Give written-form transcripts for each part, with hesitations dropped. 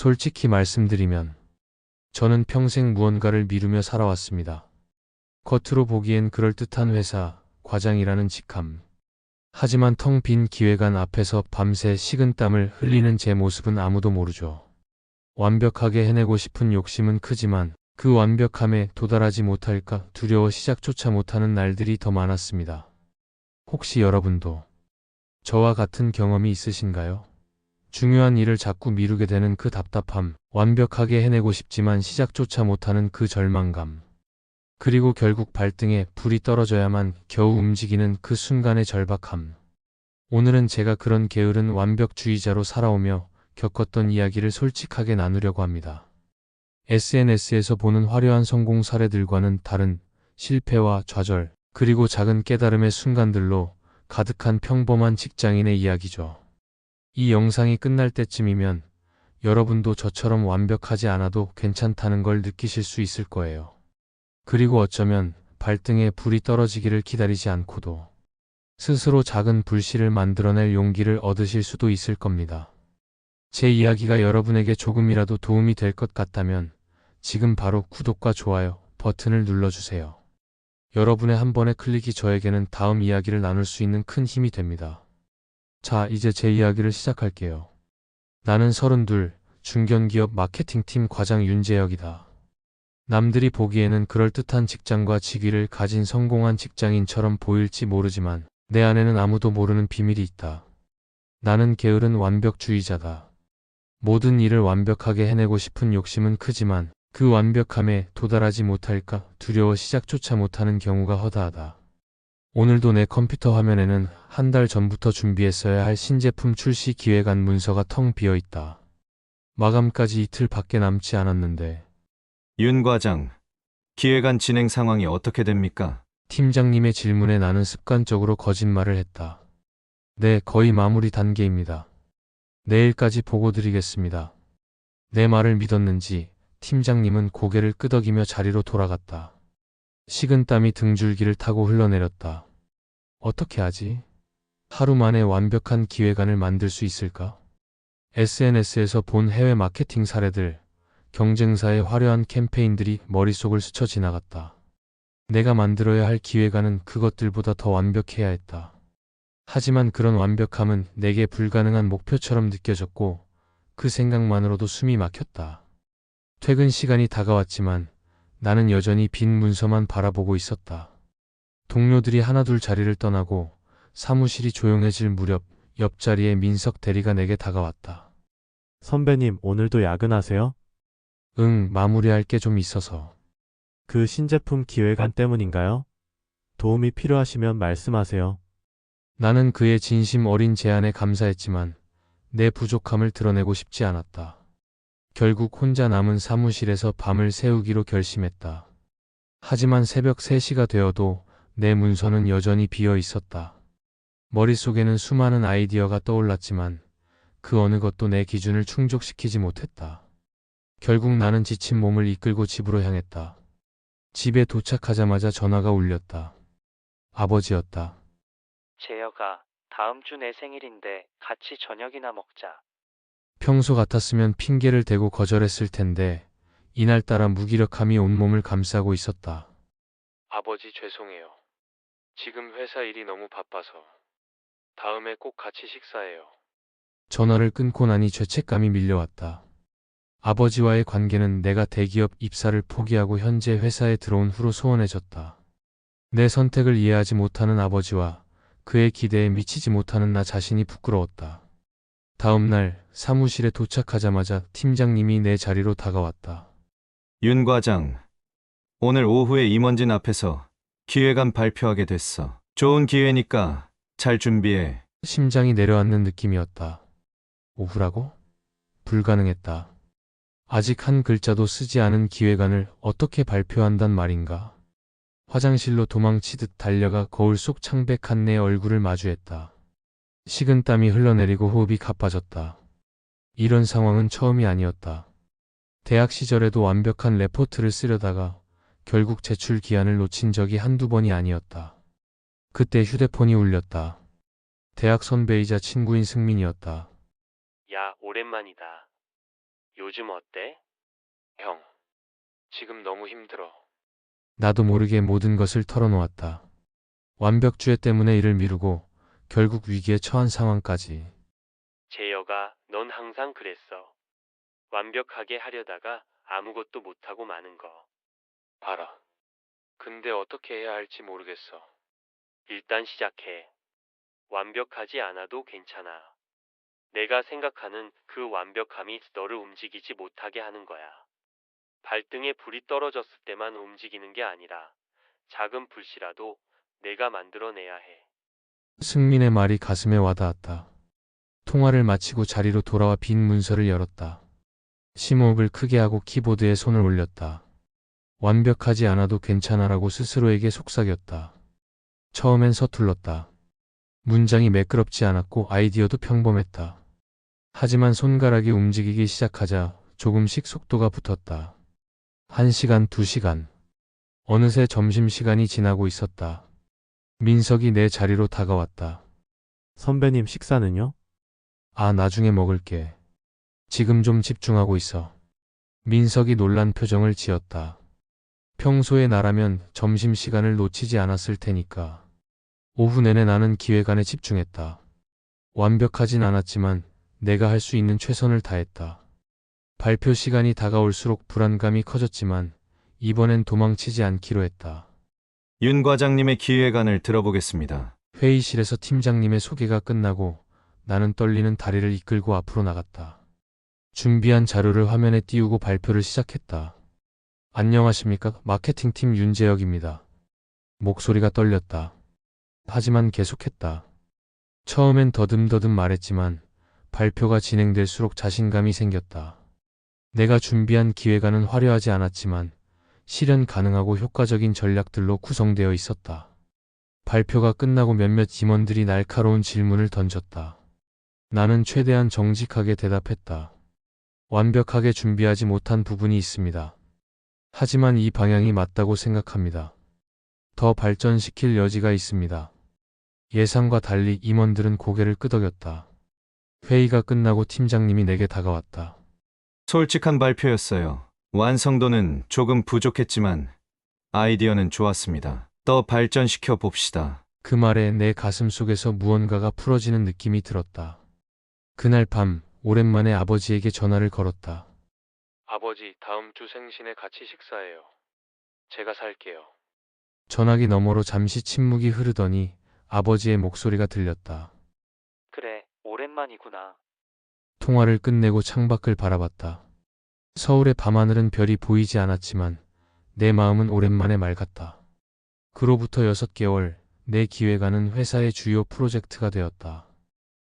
솔직히 말씀드리면 저는 평생 무언가를 미루며 살아왔습니다. 겉으로 보기엔 그럴듯한 회사, 과장이라는 직함. 하지만 텅 빈 기획안 앞에서 밤새 식은땀을 흘리는 제 모습은 아무도 모르죠. 완벽하게 해내고 싶은 욕심은 크지만 그 완벽함에 도달하지 못할까 두려워 시작조차 못하는 날들이 더 많았습니다. 혹시 여러분도 저와 같은 경험이 있으신가요? 중요한 일을 자꾸 미루게 되는 그 답답함, 완벽하게 해내고 싶지만 시작조차 못하는 그 절망감, 그리고 결국 발등에 불이 떨어져야만 겨우 움직이는 그 순간의 절박함. 오늘은 제가 그런 게으른 완벽주의자로 살아오며 겪었던 이야기를 솔직하게 나누려고 합니다. SNS에서 보는 화려한 성공 사례들과는 다른 실패와 좌절, 그리고 작은 깨달음의 순간들로 가득한 평범한 직장인의 이야기죠. 이 영상이 끝날 때쯤이면 여러분도 저처럼 완벽하지 않아도 괜찮다는 걸 느끼실 수 있을 거예요. 그리고 어쩌면 발등에 불이 떨어지기를 기다리지 않고도 스스로 작은 불씨를 만들어낼 용기를 얻으실 수도 있을 겁니다. 제 이야기가 여러분에게 조금이라도 도움이 될 것 같다면 지금 바로 구독과 좋아요 버튼을 눌러주세요. 여러분의 한 번의 클릭이 저에게는 다음 이야기를 나눌 수 있는 큰 힘이 됩니다. 자, 이제 제 이야기를 시작할게요. 나는 32, 중견기업 마케팅팀 과장 윤재혁이다. 남들이 보기에는 그럴듯한 직장과 직위를 가진 성공한 직장인처럼 보일지 모르지만 내 안에는 아무도 모르는 비밀이 있다. 나는 게으른 완벽주의자다. 모든 일을 완벽하게 해내고 싶은 욕심은 크지만 그 완벽함에 도달하지 못할까 두려워 시작조차 못하는 경우가 허다하다. 오늘도 내 컴퓨터 화면에는 한 달 전부터 준비했어야 할 신제품 출시 기획안 문서가 텅 비어 있다. 마감까지 이틀 밖에 남지 않았는데 윤 과장, 기획안 진행 상황이 어떻게 됩니까? 팀장님의 질문에 나는 습관적으로 거짓말을 했다. 네, 거의 마무리 단계입니다. 내일까지 보고 드리겠습니다. 내 말을 믿었는지 팀장님은 고개를 끄덕이며 자리로 돌아갔다. 식은땀이 등줄기를 타고 흘러내렸다. 어떻게 하지? 하루 만에 완벽한 기획안을 만들 수 있을까? SNS에서 본 해외 마케팅 사례들, 경쟁사의 화려한 캠페인들이 머릿속을 스쳐 지나갔다. 내가 만들어야 할 기획안은 그것들보다 더 완벽해야 했다. 하지만 그런 완벽함은 내게 불가능한 목표처럼 느껴졌고 그 생각만으로도 숨이 막혔다. 퇴근 시간이 다가왔지만 나는 여전히 빈 문서만 바라보고 있었다. 동료들이 하나둘 자리를 떠나고 사무실이 조용해질 무렵 옆자리에 민석 대리가 내게 다가왔다. 선배님, 오늘도 야근하세요? 응, 마무리할 게 좀 있어서. 그 신제품 기획안 때문인가요? 도움이 필요하시면 말씀하세요. 나는 그의 진심 어린 제안에 감사했지만 내 부족함을 드러내고 싶지 않았다. 결국 혼자 남은 사무실에서 밤을 새우기로 결심했다. 하지만 새벽 3시가 되어도 내 문서는 여전히 비어 있었다. 머릿속에는 수많은 아이디어가 떠올랐지만 그 어느 것도 내 기준을 충족시키지 못했다. 결국 나는 지친 몸을 이끌고 집으로 향했다. 집에 도착하자마자 전화가 울렸다. 아버지였다. 재혁아, 다음 주 내 생일인데 같이 저녁이나 먹자. 평소 같았으면 핑계를 대고 거절했을 텐데 이날따라 무기력함이 온몸을 감싸고 있었다. 아버지 죄송해요. 지금 회사 일이 너무 바빠서. 다음에 꼭 같이 식사해요. 전화를 끊고 나니 죄책감이 밀려왔다. 아버지와의 관계는 내가 대기업 입사를 포기하고 현재 회사에 들어온 후로 소원해졌다. 내 선택을 이해하지 못하는 아버지와 그의 기대에 미치지 못하는 나 자신이 부끄러웠다. 다음 날 사무실에 도착하자마자 팀장님이 내 자리로 다가왔다. 윤 과장, 오늘 오후에 임원진 앞에서 기획안 발표하게 됐어. 좋은 기회니까 잘 준비해. 심장이 내려앉는 느낌이었다. 오후라고? 불가능했다. 아직 한 글자도 쓰지 않은 기획안을 어떻게 발표한단 말인가? 화장실로 도망치듯 달려가 거울 속 창백한 내 얼굴을 마주했다. 식은땀이 흘러내리고 호흡이 가빠졌다. 이런 상황은 처음이 아니었다. 대학 시절에도 완벽한 레포트를 쓰려다가 결국 제출 기한을 놓친 적이 한두 번이 아니었다. 그때 휴대폰이 울렸다. 대학 선배이자 친구인 승민이었다. 야, 오랜만이다. 요즘 어때? 형, 지금 너무 힘들어. 나도 모르게 모든 것을 털어놓았다. 완벽주의 때문에 일을 미루고 결국 위기에 처한 상황까지. 재혁아, 넌 항상 그랬어. 완벽하게 하려다가 아무것도 못하고 마는 거. 알아. 근데 어떻게 해야 할지 모르겠어. 일단 시작해. 완벽하지 않아도 괜찮아. 내가 생각하는 그 완벽함이 너를 움직이지 못하게 하는 거야. 발등에 불이 떨어졌을 때만 움직이는 게 아니라 작은 불씨라도 내가 만들어내야 해. 승민의 말이 가슴에 와닿았다. 통화를 마치고 자리로 돌아와 빈 문서를 열었다. 심호흡을 크게 하고 키보드에 손을 올렸다. 완벽하지 않아도 괜찮아라고 스스로에게 속삭였다. 처음엔 서툴렀다. 문장이 매끄럽지 않았고 아이디어도 평범했다. 하지만 손가락이 움직이기 시작하자 조금씩 속도가 붙었다. 1시간, 2시간. 어느새 점심시간이 지나고 있었다. 민석이 내 자리로 다가왔다. 선배님 식사는요? 아, 나중에 먹을게. 지금 좀 집중하고 있어. 민석이 놀란 표정을 지었다. 평소에 나라면 점심시간을 놓치지 않았을 테니까. 오후 내내 나는 기획안에 집중했다. 완벽하진 않았지만 내가 할 수 있는 최선을 다했다. 발표 시간이 다가올수록 불안감이 커졌지만 이번엔 도망치지 않기로 했다. 윤 과장님의 기획안을 들어보겠습니다. 회의실에서 팀장님의 소개가 끝나고 나는 떨리는 다리를 이끌고 앞으로 나갔다. 준비한 자료를 화면에 띄우고 발표를 시작했다. 안녕하십니까? 마케팅팀 윤재혁입니다. 목소리가 떨렸다. 하지만 계속했다. 처음엔 더듬더듬 말했지만 발표가 진행될수록 자신감이 생겼다. 내가 준비한 기획안은 화려하지 않았지만 실현 가능하고 효과적인 전략들로 구성되어 있었다. 발표가 끝나고 몇몇 임원들이 날카로운 질문을 던졌다. 나는 최대한 정직하게 대답했다. 완벽하게 준비하지 못한 부분이 있습니다. 하지만 이 방향이 맞다고 생각합니다. 더 발전시킬 여지가 있습니다. 예상과 달리 임원들은 고개를 끄덕였다. 회의가 끝나고 팀장님이 내게 다가왔다. 솔직한 발표였어요. 완성도는 조금 부족했지만 아이디어는 좋았습니다. 더 발전시켜 봅시다. 그 말에 내 가슴 속에서 무언가가 풀어지는 느낌이 들었다. 그날 밤 오랜만에 아버지에게 전화를 걸었다. 아버지, 다음 주 생신에 같이 식사해요. 제가 살게요. 전화기 너머로 잠시 침묵이 흐르더니 아버지의 목소리가 들렸다. 그래, 오랜만이구나. 통화를 끝내고 창밖을 바라봤다. 서울의 밤하늘은 별이 보이지 않았지만 내 마음은 오랜만에 맑았다. 그로부터 6개월, 내 기획안은 회사의 주요 프로젝트가 되었다.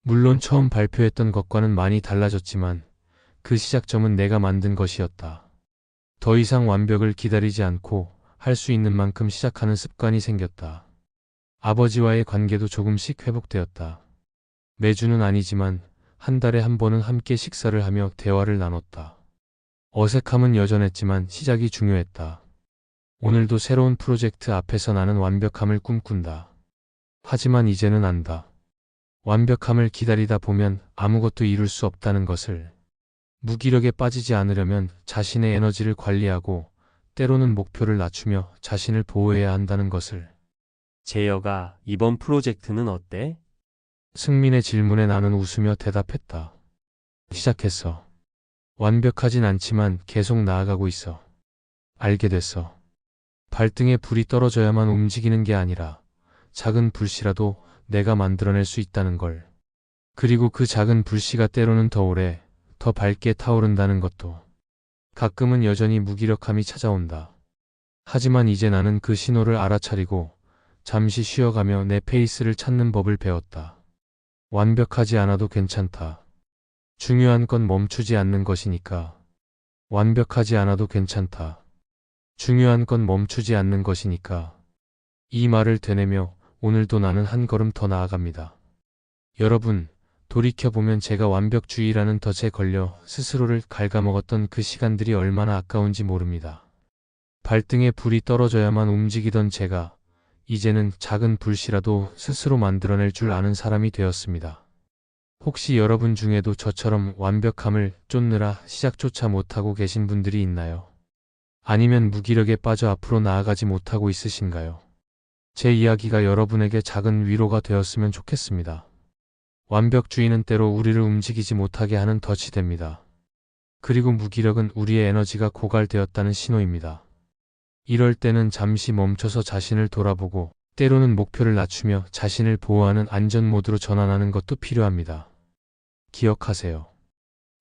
물론 처음 발표했던 것과는 많이 달라졌지만 그 시작점은 내가 만든 것이었다. 더 이상 완벽을 기다리지 않고 할 수 있는 만큼 시작하는 습관이 생겼다. 아버지와의 관계도 조금씩 회복되었다. 매주는 아니지만 한 달에 한 번은 함께 식사를 하며 대화를 나눴다. 어색함은 여전했지만 시작이 중요했다. 오늘도 새로운 프로젝트 앞에서 나는 완벽함을 꿈꾼다. 하지만 이제는 안다. 완벽함을 기다리다 보면 아무것도 이룰 수 없다는 것을. 무기력에 빠지지 않으려면 자신의 에너지를 관리하고 때로는 목표를 낮추며 자신을 보호해야 한다는 것을. 재혁아, 이번 프로젝트는 어때? 승민의 질문에 나는 웃으며 대답했다. 시작했어. 완벽하진 않지만 계속 나아가고 있어. 알게 됐어. 발등에 불이 떨어져야만 움직이는 게 아니라 작은 불씨라도 내가 만들어낼 수 있다는 걸. 그리고 그 작은 불씨가 때로는 더 오래, 더 밝게 타오른다는 것도. 가끔은 여전히 무기력함이 찾아온다. 하지만 이제 나는 그 신호를 알아차리고 잠시 쉬어가며 내 페이스를 찾는 법을 배웠다. 완벽하지 않아도 괜찮다. 중요한 건 멈추지 않는 것이니까. 완벽하지 않아도 괜찮다. 중요한 건 멈추지 않는 것이니까. 이 말을 되뇌며 오늘도 나는 한 걸음 더 나아갑니다. 여러분, 돌이켜보면 제가 완벽주의라는 덫에 걸려 스스로를 갉아먹었던 그 시간들이 얼마나 아까운지 모릅니다. 발등에 불이 떨어져야만 움직이던 제가 이제는 작은 불씨라도 스스로 만들어낼 줄 아는 사람이 되었습니다. 혹시 여러분 중에도 저처럼 완벽함을 쫓느라 시작조차 못하고 계신 분들이 있나요? 아니면 무기력에 빠져 앞으로 나아가지 못하고 있으신가요? 제 이야기가 여러분에게 작은 위로가 되었으면 좋겠습니다. 완벽주의는 때로 우리를 움직이지 못하게 하는 덫이 됩니다. 그리고 무기력은 우리의 에너지가 고갈되었다는 신호입니다. 이럴 때는 잠시 멈춰서 자신을 돌아보고 때로는 목표를 낮추며 자신을 보호하는 안전 모드로 전환하는 것도 필요합니다. 기억하세요.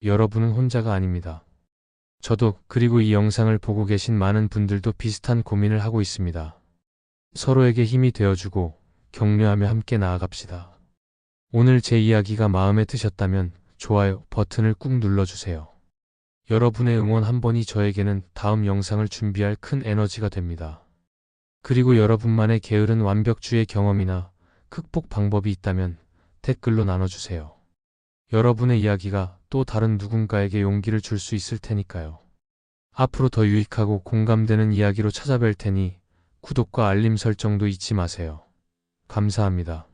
여러분은 혼자가 아닙니다. 저도 그리고 이 영상을 보고 계신 많은 분들도 비슷한 고민을 하고 있습니다. 서로에게 힘이 되어주고 격려하며 함께 나아갑시다. 오늘 제 이야기가 마음에 드셨다면 좋아요 버튼을 꾹 눌러주세요. 여러분의 응원 한 번이 저에게는 다음 영상을 준비할 큰 에너지가 됩니다. 그리고 여러분만의 게으른 완벽주의 경험이나 극복 방법이 있다면 댓글로 나눠주세요. 여러분의 이야기가 또 다른 누군가에게 용기를 줄 수 있을 테니까요. 앞으로 더 유익하고 공감되는 이야기로 찾아뵐 테니 구독과 알림 설정도 잊지 마세요. 감사합니다.